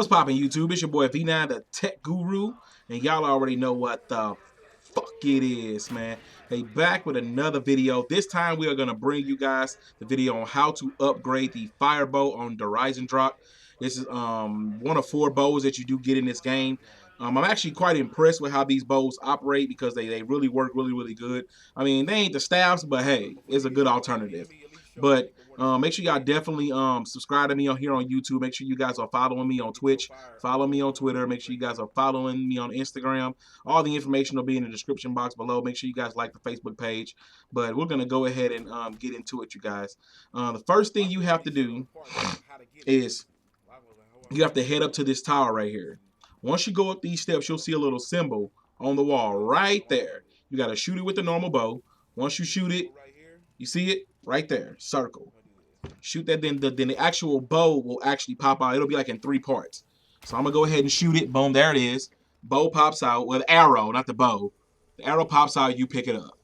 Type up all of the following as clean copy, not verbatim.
What's poppin' YouTube? It's your boy V9, the tech guru, and y'all already know what the fuck it is, man. Hey, back with another video. This time we are gonna bring you guys the video on how to upgrade the fire bow on the EISENDRACHE. This is one of 4 bows that you do get in this game. I'm actually quite impressed with how these bows operate because they really work really good. I mean, they ain't the staffs, but hey, it's a good alternative. But make sure y'all definitely subscribe to me on here on YouTube. Make sure you guys are following me on Twitch. Follow me on Twitter. Make sure you guys are following me on Instagram. All the information will be in the description box below. Make sure you guys like the Facebook page. But we're going to go ahead and get into it, you guys. The first thing you have to do is you have to head up to this tower right here. Once you go up these steps, you'll see a little symbol on the wall right there. You got to shoot it with the normal bow. Once you shoot it, you see it right there, circle. Shoot that, then the actual bow will actually pop out. It'll be like in 3 parts. So I'm gonna go ahead and shoot it. Boom, there it is. Bow pops out. Well, the arrow, not the bow. The arrow pops out, you pick it up.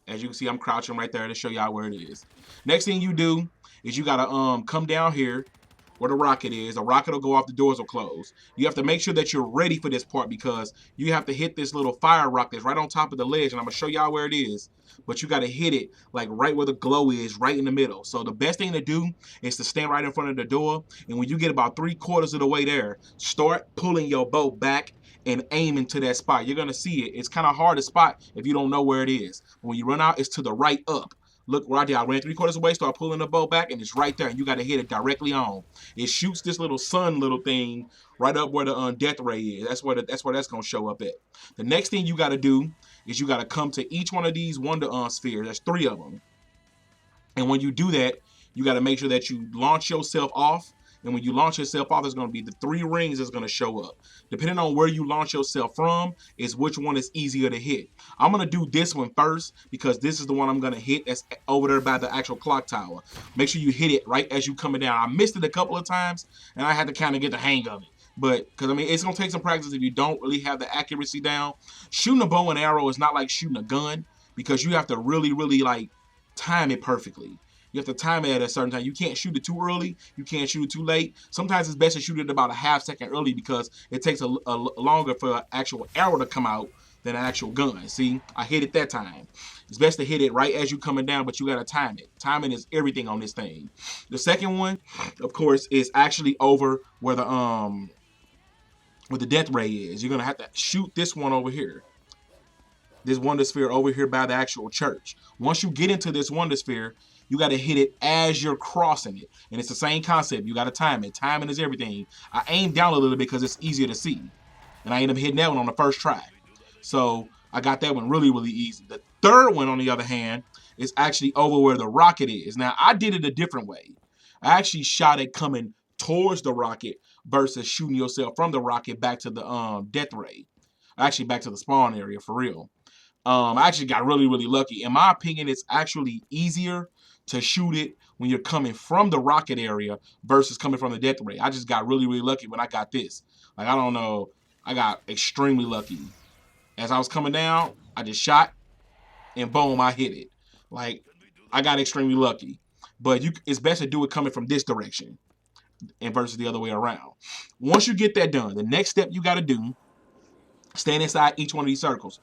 As you can see, I'm crouching right there to show y'all where it is. Next thing you do is you gotta come down here where the rocket is. The rocket will go off, the doors will close. You have to make sure that you're ready for this part because you have to hit this little fire rock that's right on top of the ledge, and I'm gonna show y'all where it is. But you gotta hit it like right where the glow is, right in the middle. So the best thing to do is to stand right in front of the door, and when you get about 3/4 of the way there, start pulling your bow back and aiming to that spot. You're gonna see it. It's kind of hard to spot if you don't know where it is. When you run out, it's to the right up. Look right there. I ran 3/4 away, start pulling the bow back, and it's right there. And you got to hit it directly on. It shoots this little sun little thing right up where the death ray is. That's where that's gonna show up at. The next thing you got to do is you got to come to each one of these wonder spheres. There's 3 of them. And when you do that, you got to make sure that you launch yourself off. And when you launch yourself off, there's going to be the 3 rings that's going to show up. Depending on where you launch yourself from is which one is easier to hit. I'm going to do this one first because this is the one I'm going to hit that's over there by the actual clock tower. Make sure you hit it right as you coming down. I missed it a couple of times, and I had to kind of get the hang of it. But, because, I mean, it's going to take some practice if you don't really have the accuracy down. Shooting a bow and arrow is not like shooting a gun because you have to really, like, time it perfectly. You have to time it at a certain time. You can't shoot it too early. You can't shoot it too late. Sometimes it's best to shoot it about a ½ second early because it takes a longer for an actual arrow to come out than an actual gun. See, I hit it that time. It's best to hit it right as you're coming down, but you got to time it. Timing is everything on this thing. The second one, of course, is actually over where the death ray is. You're going to have to shoot this one over here. This wonder sphere over here by the actual church. Once you get into this wonder sphere, you got to hit it as you're crossing it. And it's the same concept. You got to time it. Timing is everything. I aimed down a little bit because it's easier to see. And I ended up hitting that one on the first try. So I got that one really easy. The third one, on the other hand, is actually over where the rocket is. Now, I did it a different way. I actually shot it coming towards the rocket versus shooting yourself from the rocket back to the death ray. Actually, back to the spawn area, for real. I actually got really lucky. In my opinion, it's actually easier to shoot it when you're coming from the rocket area versus coming from the death ray. I just got really lucky when I got this. Like, I don't know, I got extremely lucky. As I was coming down, I just shot, and boom, I hit it. Like, I got extremely lucky. But it's best to do it coming from this direction and versus the other way around. Once you get that done, the next step you got to do, stand inside each one of these circles.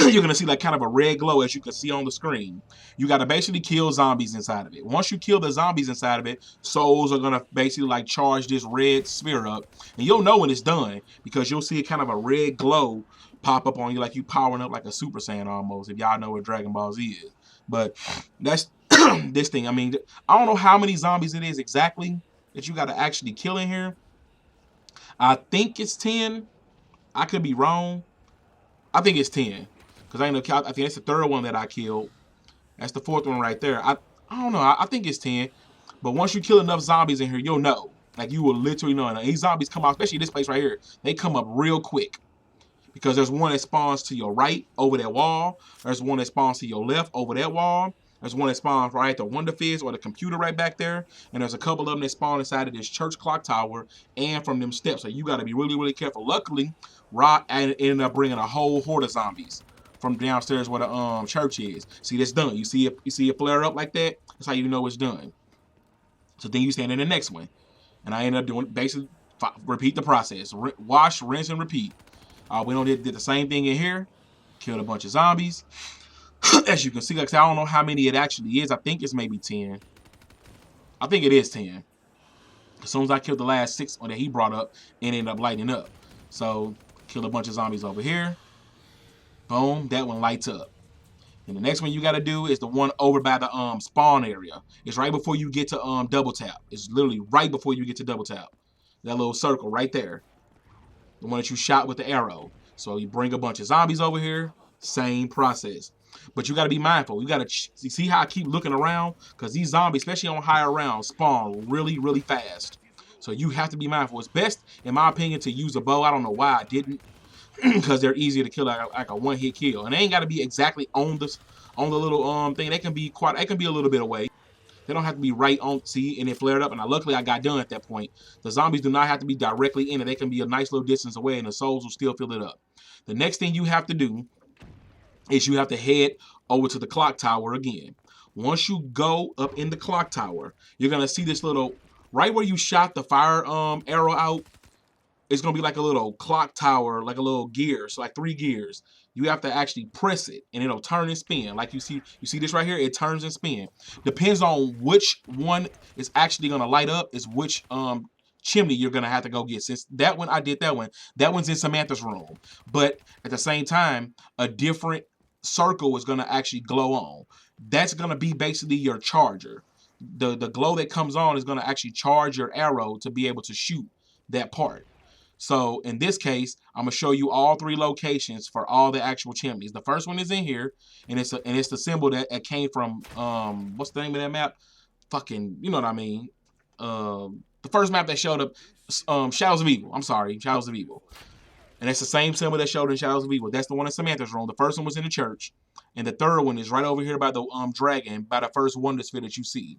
You're going to see like kind of a red glow as you can see on the screen. You got to basically kill zombies inside of it. Once you kill the zombies inside of it, souls are going to basically like charge this red sphere up. And you'll know when it's done because you'll see kind of a red glow pop up on you like you powering up like a Super Saiyan almost, if y'all know what Dragon Ball Z is. But that's this thing. I mean, I don't know how many zombies it is exactly that you got to actually kill in here. I think it's 10. I could be wrong. I think it's 10. Because I think that's the 3rd one that I killed. That's the 4th one right there. I don't know. I think it's 10. But once you kill enough zombies in here, you'll know. Like, you will literally know. And these zombies come out, especially this place right here. They come up real quick. Because there's one that spawns to your right over that wall. There's one that spawns to your left over that wall. There's one that spawns right at the Wonder Fizz or the computer right back there. And there's a couple of them that spawn inside of this church clock tower and from them steps. So you got to be really careful. Luckily, Rod ended up bringing a whole horde of zombies from downstairs where the church is. See, that's done. You see it flare up like that? That's how you know it's done. So then you stand in the next one. And I ended up doing basically Repeat the process. Wash, rinse, and repeat. We did the same thing in here. Killed a bunch of zombies. As you can see, like I said, I don't know how many it actually is. I think it's maybe 10. I think it is 10. As soon as I killed the last 6 that he brought up, it ended up lighting up. So, killed a bunch of zombies over here. Boom, that one lights up. And the next one you got to do is the one over by the spawn area. It's right before you get to double tap. It's literally right before you get to double tap. That little circle right there. The one that you shot with the arrow. So you bring a bunch of zombies over here. Same process. But you got to be mindful. You got to see how I keep looking around, because these zombies, especially on higher rounds, spawn really, really fast. So you have to be mindful. It's best, in my opinion, to use a bow. I don't know why I didn't, because they're easier to kill, like a one-hit kill. And they ain't got to be exactly on the little thing. They can be a little bit away. They don't have to be right on. See, and it flared up, and luckily I got done at that point. The zombies do not have to be directly in it. They can be a nice little distance away, and the souls will still fill it up. The next thing you have to do is you have to head over to the clock tower again. Once you go up in the clock tower, you're gonna see this little, right where you shot the fire arrow out, it's gonna be like a little clock tower, like a little gear, so like 3 gears. You have to actually press it, and it'll turn and spin. Like you see this right here, it turns and spin. Depends on which one is actually gonna light up, is which chimney you're gonna have to go get. Since that one, I did that one. That one's in Samantha's room. But at the same time, a different circle is gonna actually glow on. That's gonna be basically your charger. The glow that comes on is gonna actually charge your arrow to be able to shoot that part. So in this case, I'm gonna show you all 3 locations for all the actual chimneys. The first one is in here, and it's the symbol that came from what's the name of that map? Fucking, you know what I mean? The first map that showed up, Shadows of Evil. I'm sorry, Shadows of Evil. And it's the same symbol that showed in Shadows of Evil. That's the one in Samantha's room. The first one was in the church, and the third one is right over here by the dragon, by the first Wonder Sphere that you see.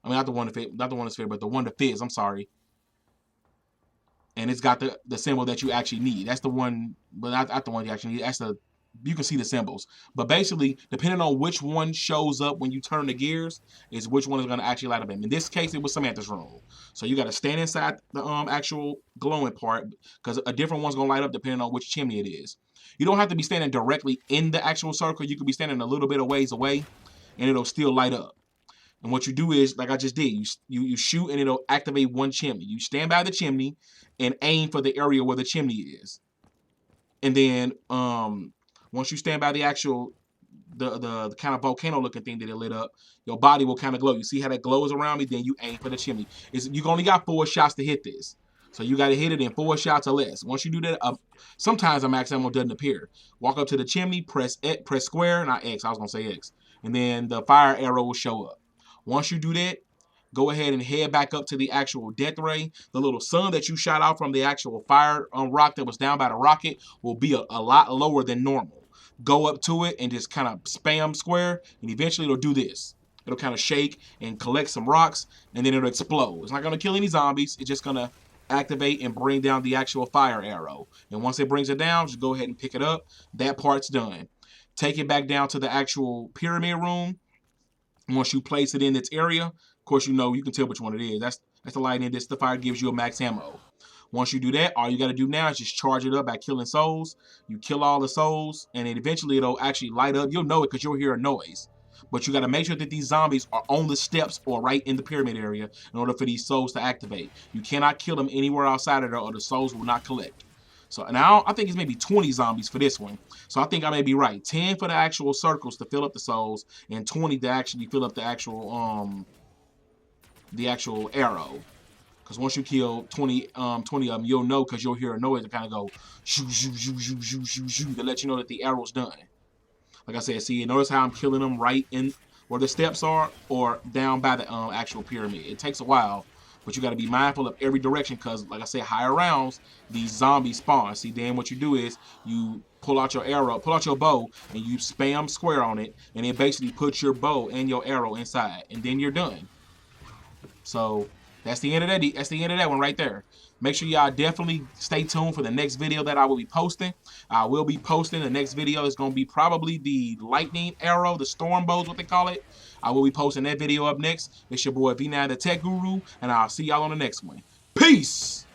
I mean, not the Wonder Sphere, but the Wonder Fizz. I'm sorry. And it's got the symbol that you actually need. That's the one, but not the one you actually need. That's you can see the symbols. But basically, depending on which one shows up when you turn the gears, is which one is going to actually light up. In this case, it was Samantha's room. So you got to stand inside the actual glowing part, because a different one's going to light up depending on which chimney it is. You don't have to be standing directly in the actual circle. You could be standing a little bit of ways away, and it'll still light up. And what you do is, like I just did, you shoot and it'll activate one chimney. You stand by the chimney and aim for the area where the chimney is. And then once you stand by the actual, the kind of volcano looking thing that it lit up, your body will kind of glow. You see how that glows around me? Then you aim for the chimney. You only got 4 shots to hit this. So you got to hit it in 4 shots or less. Once you do that, sometimes a max ammo doesn't appear. Walk up to the chimney, press square, not X, I was going to say X. And then the fire arrow will show up. Once you do that, go ahead and head back up to the actual death ray. The little sun that you shot out from the actual fire rock that was down by the rocket will be a lot lower than normal. Go up to it and just kind of spam square, and eventually it'll do this. It'll kind of shake and collect some rocks, and then it'll explode. It's not going to kill any zombies. It's just going to activate and bring down the actual fire arrow. And once it brings it down, just go ahead and pick it up. That part's done. Take it back down to the actual pyramid room. Once you place it in its area, of course, you can tell which one it is. That's the lightning. This the fire gives you a max ammo. Once you do that, all you got to do now is just charge it up by killing souls. You kill all the souls, and then eventually it'll actually light up. You'll know it because you'll hear a noise. But you got to make sure that these zombies are on the steps or right in the pyramid area in order for these souls to activate. You cannot kill them anywhere outside of there, or the souls will not collect. So now I think it's maybe 20 zombies for this one. So I think I may be right. 10 for the actual circles to fill up the souls, and 20 to actually fill up the actual arrow. Because once you kill 20 of them, you'll know, because you'll hear a noise to kind of go shoo shoo shoo shoo shoo shoo shoo to let you know that the arrow's done. Like I said, see, notice how I'm killing them right in where the steps are, or down by the actual pyramid. It takes a while. But you got to be mindful of every direction, because, like I said, higher rounds, these zombies spawn. See, then what you do is you pull out your bow, and you spam square on it, and it basically puts your bow and your arrow inside, and then you're done. So that's the end of that. That's the end of that one right there. Make sure y'all definitely stay tuned for the next video that I will be posting. I will be posting the next video. It's going to be probably the lightning arrow, the storm bow is what they call it. I will be posting that video up next. It's your boy V9 the Tech Guru, and I'll see y'all on the next one. Peace.